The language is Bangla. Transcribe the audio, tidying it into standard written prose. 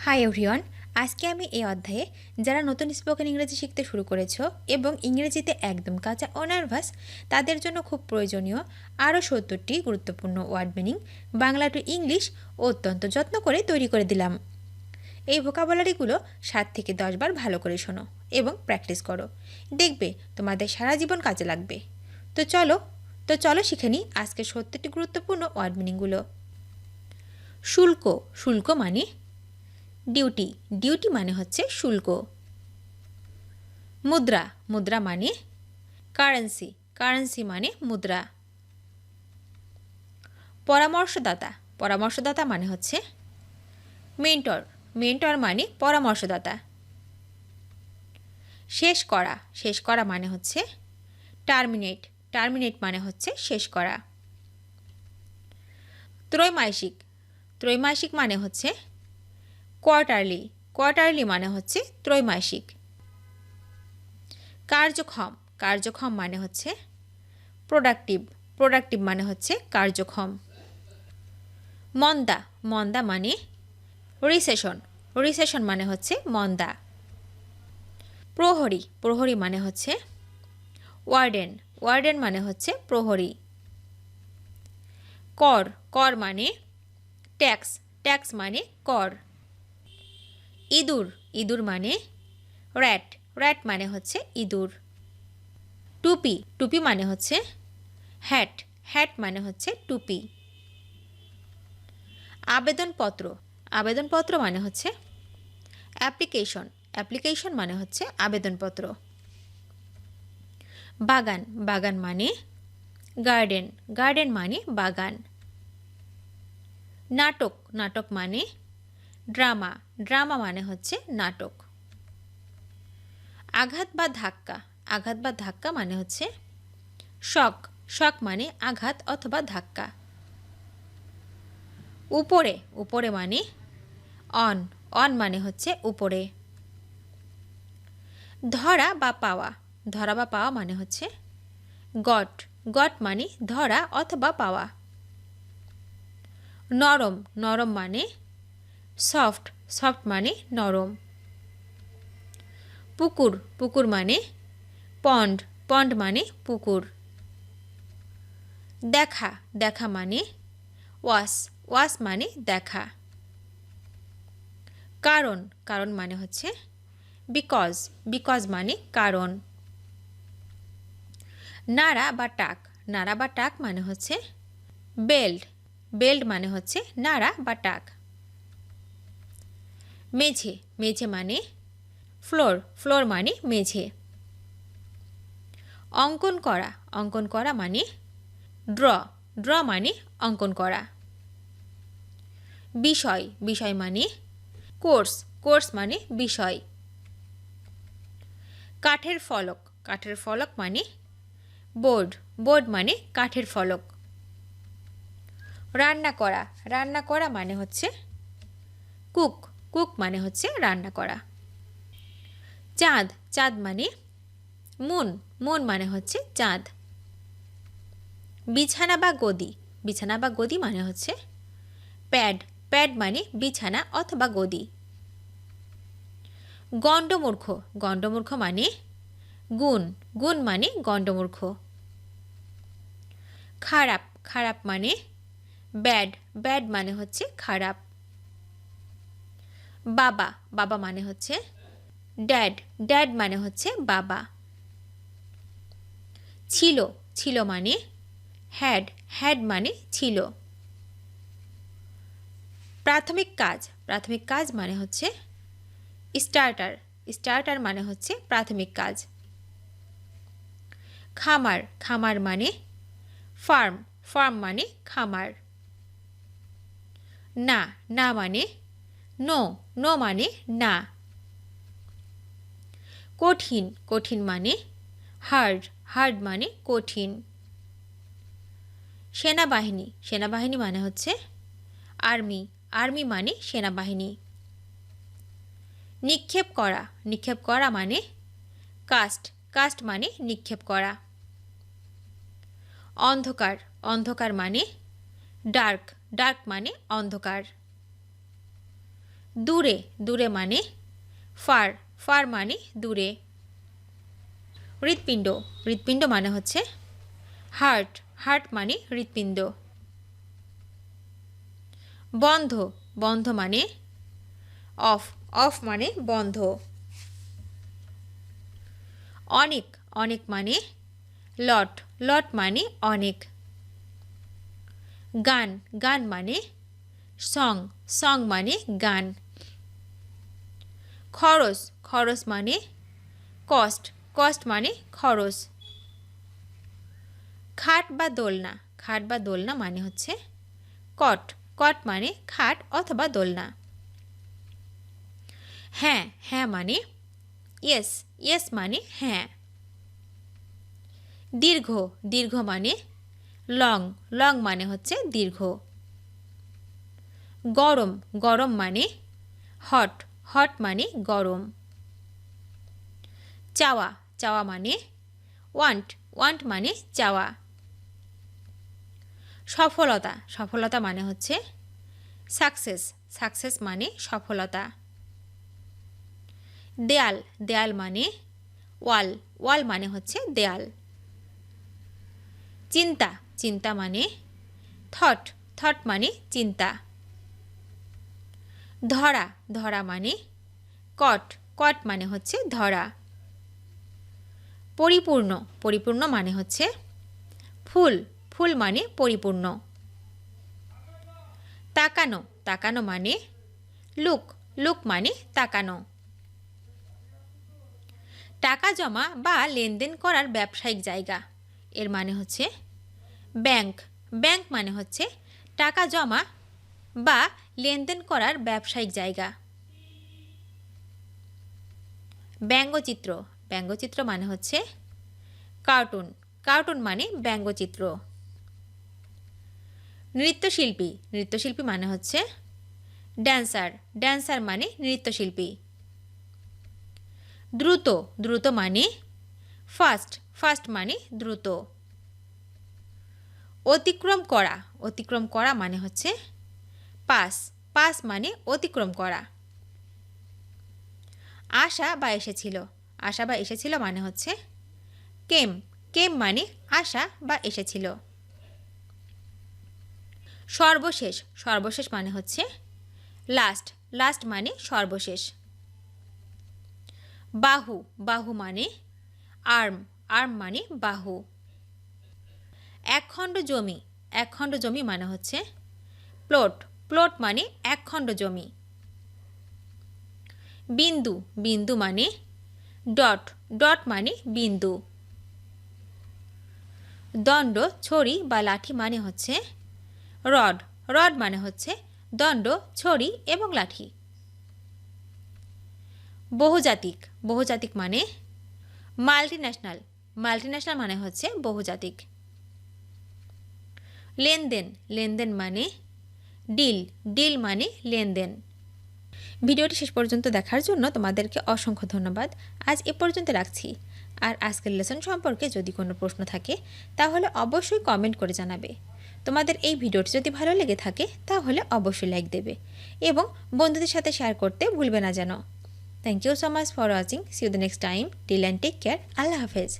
হাই এভরিওয়ান, আজকে আমি এই অধ্যায়ে যারা নতুন স্পোকেন ইংরেজি শিখতে শুরু করেছো এবং ইংরেজিতে একদম কাঁচা ও নার্ভাস তাদের জন্য খুব প্রয়োজনীয় আরও ৭০টি গুরুত্বপূর্ণ word meaning Bangla to English অত্যন্ত যত্ন করে তৈরি করে দিলাম। এই ভোকাবুলারিগুলো ৭ থেকে ১০ বার ভালো করে শোনো এবং প্র্যাকটিস করো, দেখবে তোমাদের সারা জীবন কাজে লাগবে। তো চলো শিখে নিই আজকে ৭০টি গুরুত্বপূর্ণ ওয়ার্ড মিনিংগুলো। শুল্ক, শুল্ক মানে ডিউটি, ডিউটি মানে হচ্ছে শুল্ক। মুদ্রা, মুদ্রা মানে কারেন্সি, কারেন্সি মানে মুদ্রা। পরামর্শদাতা, পরামর্শদাতা মানে হচ্ছে মেন্টর, মেন্টর মানে পরামর্শদাতা। শেষ করা, শেষ করা মানে হচ্ছে টার্মিনেট, টার্মিনেট মানে হচ্ছে শেষ করা। ত্রৈমাসিক, ত্রৈমাসিক মানে হচ্ছে কোয়ার্টারলি, কোয়ার্টারলি মানে হচ্ছে ত্রৈমাসিক। কার্যক্ষম, কার্যক্ষম মানে হচ্ছে প্রোডাক্টিভ, প্রোডাক্টিভ মানে হচ্ছে কার্যক্ষম। মন্দা, মন্দা মানে রিসেশন, রিসেশন মানে হচ্ছে মন্দা। প্রহরী, প্রহরী মানে হচ্ছে ওয়ার্ডেন, ওয়ার্ডেন মানে হচ্ছে প্রহরী। কর, কর মানে ট্যাক্স, ট্যাক্স মানে কর। ইঁদুর, ইঁদুর মানে র্যাট, র্যাট মানে হচ্ছে ইঁদুর। টুপি, টুপি মানে হচ্ছে হ্যাট, হ্যাট মানে হচ্ছে টুপি। আবেদনপত্র, আবেদনপত্র মানে হচ্ছে অ্যাপ্লিকেশন, অ্যাপ্লিকেশন মানে হচ্ছে আবেদনপত্র। বাগান, বাগান মানে গার্ডেন, গার্ডেন মানে বাগান। নাটক, নাটক মানে ড্রামা, ড্রামা মানে হচ্ছে নাটক। আঘাত বা ধাক্কা, আঘাত বা ধাক্কা মানে হচ্ছে শক, শক মানে আঘাত অথবা ধাক্কা। উপরে, উপরে মানে অন, অন মানে হচ্ছে উপরে। ধরা বা পাওয়া, ধরা বা পাওয়া মানে হচ্ছে গট, গট মানে ধরা অথবা পাওয়া। নরম, নরম মানে সফট, সফট মানে নরম। পুকুর, পুকুর মানে পন্ড, পন্ড মানে পুকুর। দেখা, দেখা মানে ওয়াস, ওয়াস মানে দেখা। কারণ, কারণ মানে হচ্ছে বিকজ, বিকজ মানে কারণ। নাড়া বা টাক, নাড়া বা টাক মানে হচ্ছে বেল্ট, বেল্ট মানে হচ্ছে নাড়া বা টাক। মেঝে, মেঝে মানে ফ্লোর, ফ্লোর মানে মেঝে। অঙ্কন করা, অঙ্কন করা মানে ড্র, ড্র মানে অঙ্কন করা। বিষয়, বিষয় মানে কোর্স, কোর্স মানে বিষয়। কাঠের ফলক, কাঠের ফলক মানে বোর্ড, বোর্ড মানে কাঠের ফলক। রান্না করা, রান্না করা মানে হচ্ছে কুক, কুক মানে হচ্ছে রান্না করা। চাঁদ, চাঁদ মানে মুন, মুন মানে হচ্ছে চাঁদ। বিছানা বা গদি, বিছানা বা গদি মানে হচ্ছে প্যাড, প্যাড মানে বিছানা অথবা গদি। গণ্ডমূর্খ, গণ্ডমূর্খ মানে গুণ, গুণ মানে গণ্ডমূর্খ। খারাপ, খারাপ মানে ব্যাড, ব্যাড মানে হচ্ছে খারাপ। বাবা, বাবা মানে হচ্ছে ড্যাড, ড্যাড মানে হচ্ছে বাবা। ছিল, ছিল মানে হ্যাড, হ্যাড মানে ছিল। প্রাথমিক কাজ, প্রাথমিক কাজ মানে হচ্ছে স্টার্টার, স্টার্টার মানে হচ্ছে প্রাথমিক কাজ। খামার, খামার মানে ফার্ম, ফার্ম মানে খামার। না, না মানে নো, নো মানে না। কঠিন, কঠিন মানে হার্ড, হার্ড মানে কঠিন। সেনাবাহিনী, সেনাবাহিনী মানে হচ্ছে আর্মি, আর্মি মানে সেনাবাহিনী। নিক্ষেপ করা, নিক্ষেপ করা মানে কাস্ট, কাস্ট মানে নিক্ষেপ করা। অন্ধকার, অন্ধকার মানে ডার্ক, ডার্ক মানে অন্ধকার। দূরে দূরে মানে ফার ফার মানে দূরে হৃৎপিণ্ড হৃৎপিণ্ড মানে হচ্ছে হার্ট হার্ট মানে হৃৎপিণ্ড বন্ধ বন্ধ মানে অফ অফ মানে বন্ধ অনেক অনেক মানে লট লট মানে অনেক গান গান মানে সং সং মানে গান খরচ খরচ মানে কস্ট কস্ট মানে খরচ খাট বা দোলনা খাট বা দোলনা মানে হচ্ছে কট কট মানে খাট অথবা দোলনা হ্যাঁ হ্যাঁ মানে ইয়েস ইয়েস মানে হ্যাঁ দীর্ঘ দীর্ঘ মানে লং লং মানে হচ্ছে দীর্ঘ গরম গরম মানে হট হট মানে গরম চাওয়া চাওয়া মানে ওয়ান্ট ওয়ান্ট মানে চাওয়া সফলতা সফলতা মানে হচ্ছে সাকসেস সাকসেস মানে সফলতা দেয়াল দেয়াল মানে ওয়াল ওয়াল মানে হচ্ছে দেয়াল চিন্তা চিন্তা মানে থট থট মানে চিন্তা ধরা ধরা মানে কট কট মানে হচ্ছে ধরা পরিপূর্ণ পরিপূর্ণ মানে হচ্ছে ফুল ফুল মানে পরিপূর্ণ তাকানো তাকানো মানে লুক লুক মানে তাকানো টাকা জমা বা লেনদেন করার ব্যবসায়িক জায়গা এর মানে হচ্ছে ব্যাংক ব্যাংক মানে হচ্ছে টাকা জমা বা লেনদেন করার ব্যবসায়িক জায়গা ব্যঙ্গচিত্র ব্যঙ্গচিত্র মানে হচ্ছে কার্টুন কার্টুন মানে ব্যঙ্গচিত্র নৃত্যশিল্পী নৃত্যশিল্পী মানে হচ্ছে ড্যান্সার ড্যান্সার মানে নৃত্যশিল্পী দ্রুত দ্রুত মানে ফাস্ট ফাস্ট মানে দ্রুত অতিক্রম করা অতিক্রম করা মানে হচ্ছে পাস পাস মানে অতিক্রম করা আসা বা এসেছিল আসা বা এসেছিল মানে হচ্ছে কেম কেম মানে আসা বা এসেছিল সর্বশেষ সর্বশেষ মানে হচ্ছে লাস্ট লাস্ট মানে সর্বশেষ বাহু বাহু মানে আর্ম আর্ম মানে বাহু একখণ্ড জমি একখণ্ড জমি মানে হচ্ছে প্লট প্লট মানে একখণ্ড জমি বিন্দু বিন্দু মানে ডট ডট মানে বিন্দু দণ্ড ছড়ি বা লাঠি মানে হচ্ছে রড রড মানে হচ্ছে দণ্ড ছড়ি এবং লাঠি বহুজাতিক বহুজাতিক মানে মাল্টিন্যাশনাল মাল্টিন্যাশনাল মানে হচ্ছে বহুজাতিক লেনদেন লেনদেন মানে ডিল ডিল মানে লেনদেন ভিডিওটি শেষ পর্যন্ত দেখার জন্য তোমাদেরকে অসংখ্য ধন্যবাদ আজ এ পর্যন্ত রাখছি আর আজকের লেসন সম্পর্কে যদি কোনো প্রশ্ন থাকে তাহলে অবশ্যই কমেন্ট করে জানাবে তোমাদের এই ভিডিওটি যদি ভালো লেগে থাকে তাহলে অবশ্যই লাইক দেবে এবং বন্ধুদের সাথে শেয়ার করতে ভুলবে না যেন thank you so much for watching see you the next time till and take care আল্লাহ হাফেজ